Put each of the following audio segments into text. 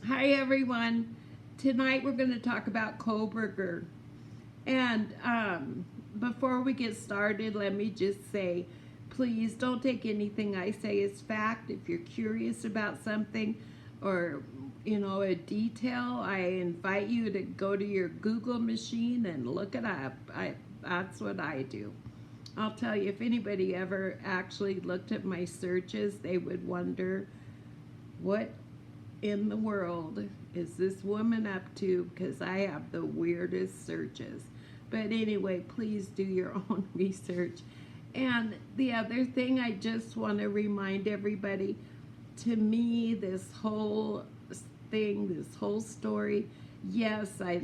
Hi everyone. Tonight we're going to talk about Kohberger. And before we get started, let me just say, please don't take anything I say as fact. If you're curious about something or a detail, I invite you to go to your Google machine and look it up. That's what I do. I'll tell you, if anybody ever actually looked at my searches, they would wonder what in the world is this woman up to, because I have the weirdest searches. But anyway, please do your own research. And the other thing I just want to remind everybody, to me, this whole thing, this whole story, yes, I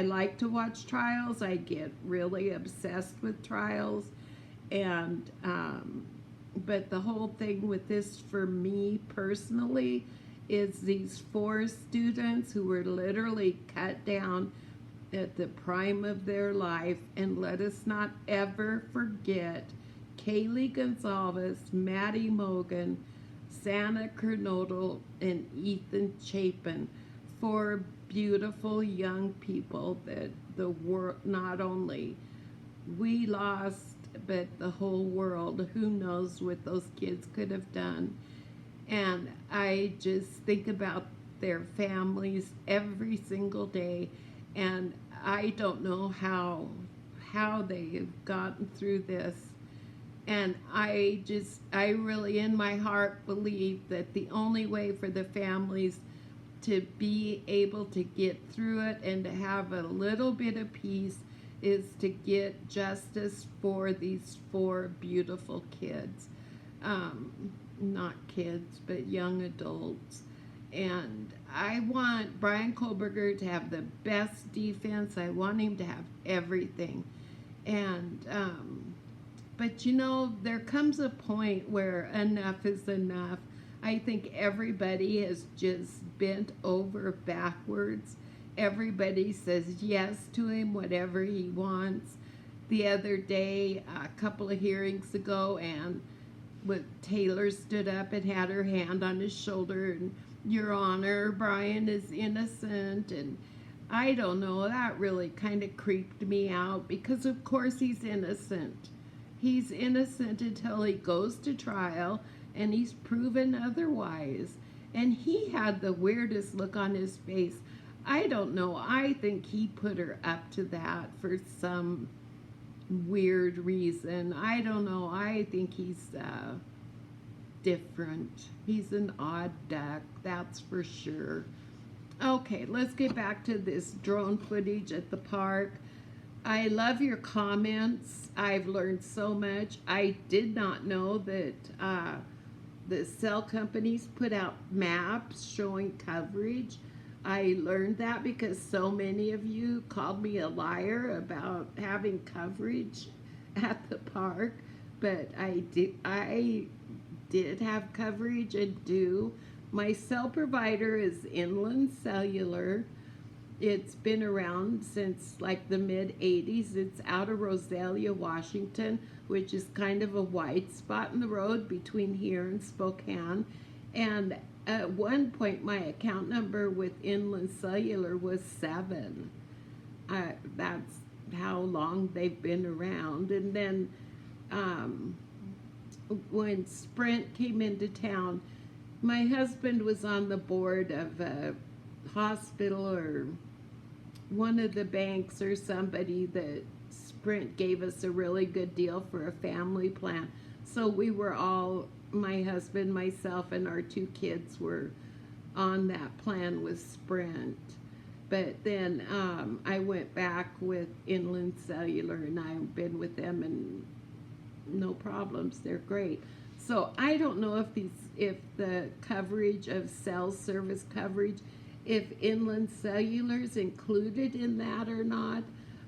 like to watch trials. I get really obsessed with trials. And but the whole thing with this for me personally is these four students who were literally cut down at the prime of their life. And let us not ever forget Kaylie Gonsalves, Maddie Mogen, Xana Kernodle, and Ethan Chapin. Four beautiful young people that the world, not only we lost, but the whole world, who knows what those kids could have done. And I just think about their families every single day, and I don't know how they have gotten through this. And I really in my heart believe that the only way for the families to be able to get through it and to have a little bit of peace is to get justice for these four beautiful kids. Not kids, but young adults. And I want Brian Kohberger to have the best defense. I want him to have everything. And, but there comes a point where enough is enough. I think everybody has just bent over backwards. Everybody says yes to him, whatever he wants. The other day, a couple of hearings ago, and Taylor stood up and had her hand on his shoulder, and Your Honor, Brian is innocent. And I don't know, that really kind of creeped me out, because of course he's innocent. He's innocent until he goes to trial and he's proven otherwise. And he had the weirdest look on his face. I don't know. I think he put her up to that for some weird reason. I don't know. I think he's different. He's an odd duck, that's for sure. Okay, let's get back to this drone footage at the park. I love your comments. I've learned so much. I did not know that the cell companies put out maps showing coverage. I learned that because so many of you called me a liar about having coverage at the park, but I did have coverage and do. My cell provider is Inland Cellular. It's been around since like the mid-'80s. It's out of Rosalia, Washington, which is kind of a white spot in the road between here and Spokane. And at one point, my account number with Inland Cellular was 7. That's how long they've been around. And then when Sprint came into town, my husband was on the board of a hospital or one of the banks or somebody that Sprint gave us a really good deal for a family plan. So we were all, my husband, myself, and our 2 kids were on that plan with Sprint. But then I went back with Inland Cellular, and I've been with them, and no problems. They're great. So I don't know if the coverage of cell service coverage, if Inland Cellular's included in that or not.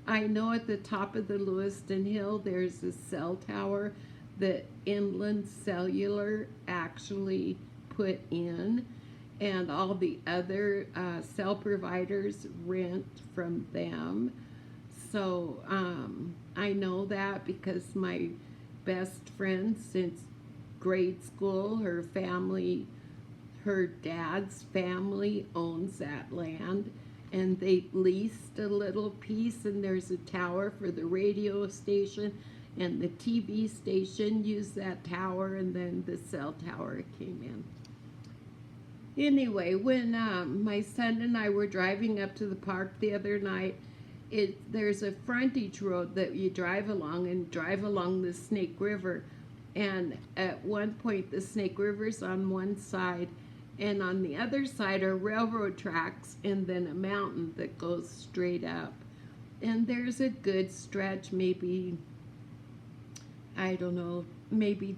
I know at the top of the Lewiston Hill there's a cell tower that Inland Cellular actually put in, and all the other cell providers rent from them. So I know that because my best friend since grade school, her family, her dad's family owns that land, and they leased a little piece, and there's a tower for the radio station, and the TV station used that tower, and then the cell tower came in. Anyway, when my son and I were driving up to the park the other night, there's a frontage road that you drive along the Snake River. And at one point, the Snake River's on one side, and on the other side are railroad tracks and then a mountain that goes straight up. And there's a good stretch, maybe, I don't know, maybe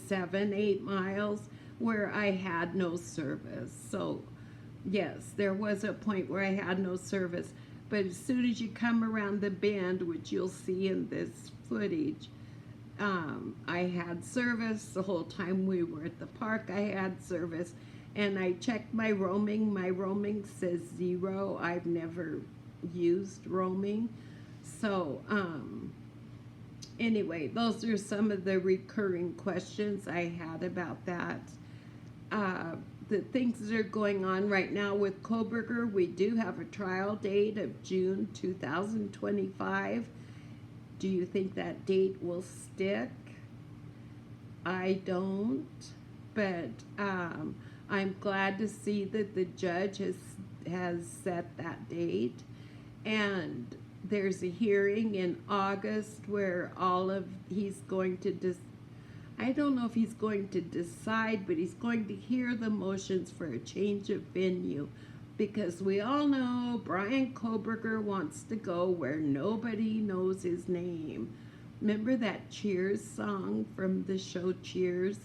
7-8 miles where I had no service. So yes, there was a point where I had no service. But as soon as you come around the bend, which you'll see in this footage, I had service the whole time we were at the park. I had service, and I checked my roaming. My roaming says 0. I've never used roaming. So anyway, those are some of the recurring questions I had about that. The things that are going on right now with Kohberger, we do have a trial date of June 2025. Do you think that date will stick? I don't, but I'm glad to see that the judge has set that date, and there's a hearing in August where he's going to I don't know if he's going to decide, but he's going to hear the motions for a change of venue, because we all know Brian Kohberger wants to go where nobody knows his name. Remember that Cheers song from the show Cheers,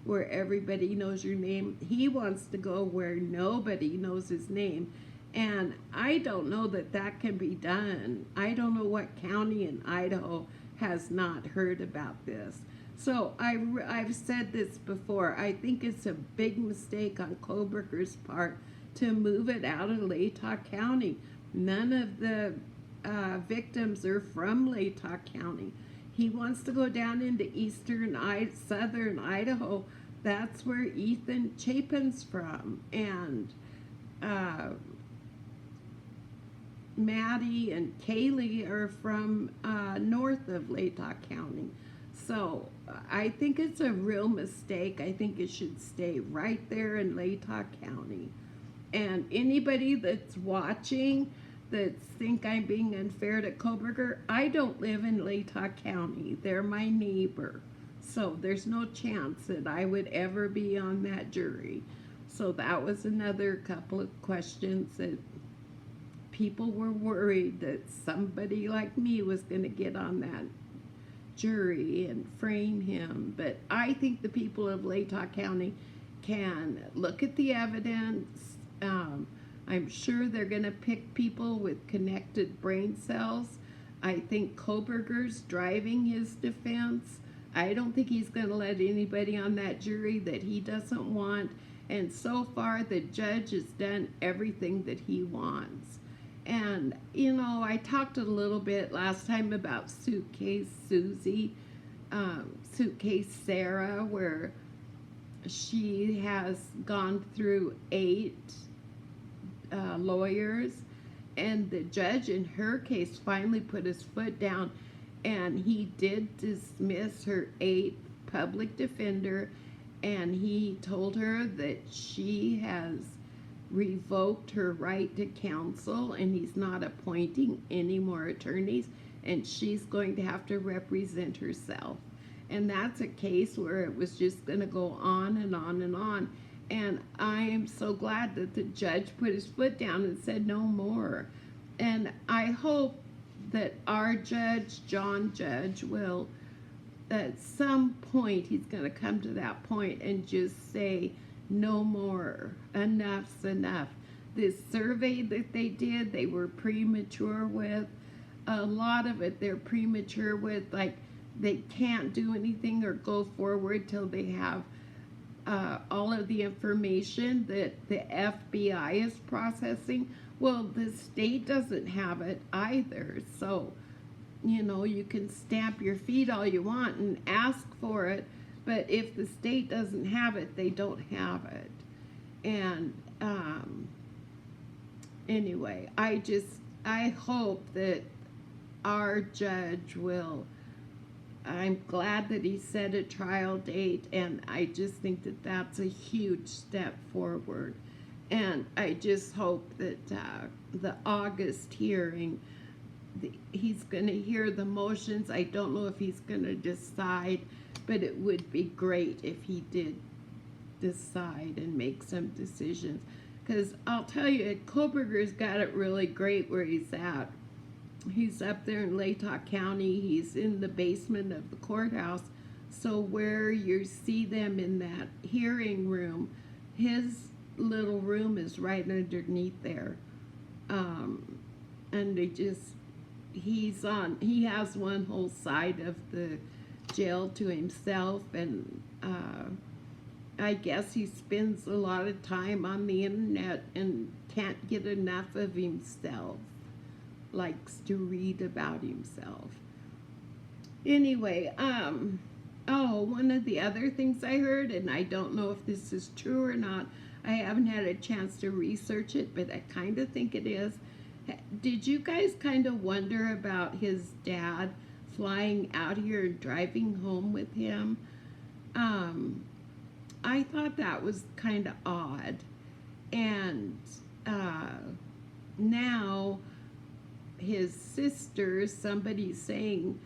where everybody knows your name? He wants to go where nobody knows his name. And I don't know that that can be done. I don't know what county in Idaho has not heard about this. So I've said this before. I think it's a big mistake on Kohberger's part to move it out of Latah County. None of the victims are from Latah County. He wants to go down into southern Idaho. That's where Ethan Chapin's from. And Maddie and Kaylie are from north of Latah County. So I think it's a real mistake. I think it should stay right there in Latah County. And anybody that's watching that think I'm being unfair to Kohberger, I don't live in Latah County. They're my neighbor. So there's no chance that I would ever be on that jury. So that was another couple of questions that people were worried that somebody like me was going to get on that jury and frame him. But I think the people of Latah County can look at the evidence. I'm sure they're going to pick people with connected brain cells. I think Kohberger's driving his defense. I don't think he's going to let anybody on that jury that he doesn't want. And so far, the judge has done everything that he wants. And, you know, I talked a little bit last time about Suitcase Susie, Suitcase Sarah, where she has gone through 8 lawyers, and the judge in her case finally put his foot down, and he did dismiss her 8th public defender, and he told her that she has revoked her right to counsel, and he's not appointing any more attorneys, and she's going to have to represent herself. And that's a case where it was just going to go on and on and on. And I am so glad that the judge put his foot down and said no more. And I hope that our judge, John Judge, will, at some point, he's going to come to that point and just say, no more. Enough's enough. This survey that they did, they were premature with. A lot of it they're premature with, like they can't do anything or go forward till they have all of the information that the FBI is processing. Well, the state doesn't have it either. So, you know, you can stamp your feet all you want and ask for it, but if the state doesn't have it, they don't have it. And anyway, I hope that our judge will, I'm glad that he set a trial date, and I just think that that's a huge step forward. And I just hope that the August hearing, he's going to hear the motions. I don't know if he's going to decide, but it would be great if he did decide and make some decisions. Because I'll tell you, Kohberger's got it really great where he's at. He's up there in Latah County. He's in the basement of the courthouse. So where you see them in that hearing room, his little room is right underneath there. And he has one whole side of the jail to himself, and I guess he spends a lot of time on the internet and can't get enough of himself. Likes to read about himself. Anyway, one of the other things I heard, and I don't know if this is true or not, I haven't had a chance to research it, but I kind of think it is. Did you guys kind of wonder about his dad flying out here and driving home with him? I thought that was kind of odd. And now his sister, somebody's saying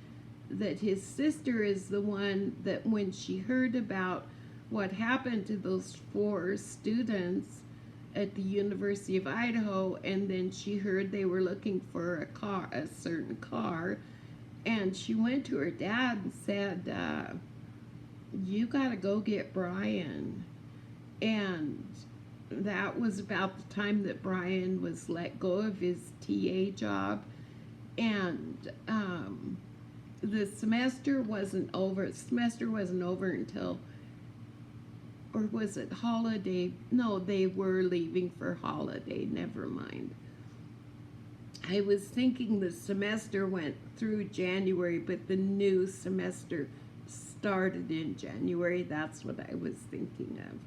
that his sister is the one that when she heard about what happened to those 4 students at the University of Idaho, and then she heard they were looking for a certain car, and she went to her dad and said, you gotta go get Brian. And that was about the time that Brian was let go of his TA job, and the semester wasn't over. The semester wasn't over until, or was it holiday? No, they were leaving for holiday. Never mind. I was thinking the semester went through January, but the new semester started in January. That's what I was thinking of.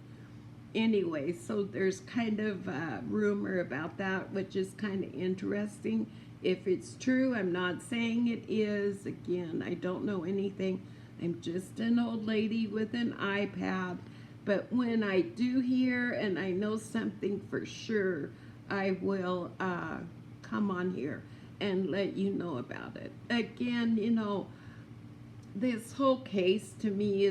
Anyway, so there's kind of a rumor about that, which is kind of interesting. If it's true, I'm not saying it is. Again, I don't know anything. I'm just an old lady with an iPad. But when I do hear and I know something for sure, I will come on here and let you know about it. Again, you know, this whole case to me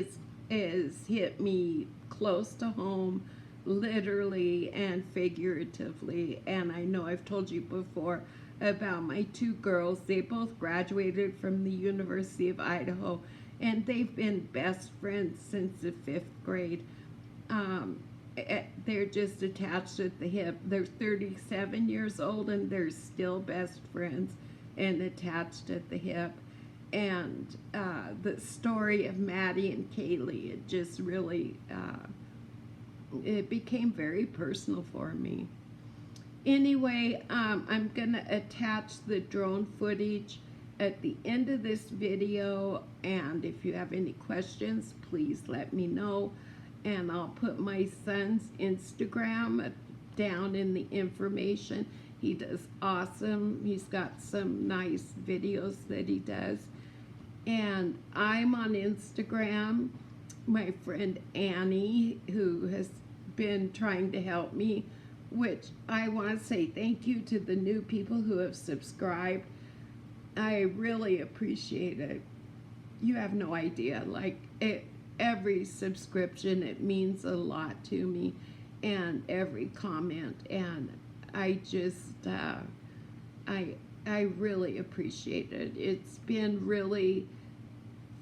is hit me close to home, literally and figuratively. And I know I've told you before about my 2 girls. They both graduated from the University of Idaho, and they've been best friends since the 5th grade. They're just attached at the hip. They're 37 years old, and they're still best friends and attached at the hip. And the story of Maddie and Kaylie, it just really, it became very personal for me. Anyway, I'm going to attach the drone footage at the end of this video, and if you have any questions, please let me know. And I'll put my son's Instagram down in the information. He does awesome. He's got some nice videos that he does. And I'm on Instagram. My friend Annie, who has been trying to help me, which I want to say thank you to the new people who have subscribed. I really appreciate it. You have no idea. Like, every subscription, it means a lot to me, and every comment, and I just I really appreciate it. It's been really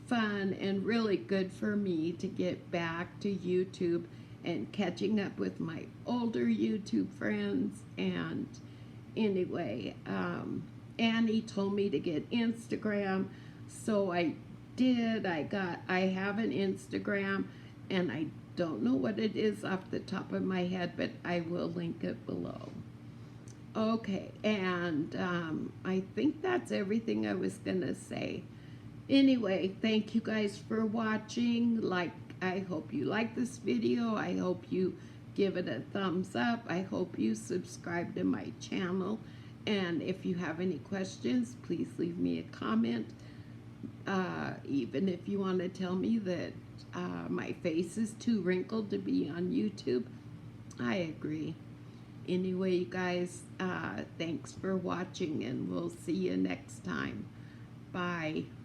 fun and really good for me to get back to YouTube and catching up with my older YouTube friends. And anyway, Annie told me to get Instagram, so I did. I have an Instagram, and I don't know what it is off the top of my head, but I will link it below. Okay, and I think that's everything I was gonna say. Anyway, thank you guys for watching. I hope you like this video. I hope you give it a thumbs up. I hope you subscribe to my channel. And if you have any questions, please leave me a comment. Even if you want to tell me that my face is too wrinkled to be on YouTube, I agree. Anyway, you guys, thanks for watching, and we'll see you next time. Bye.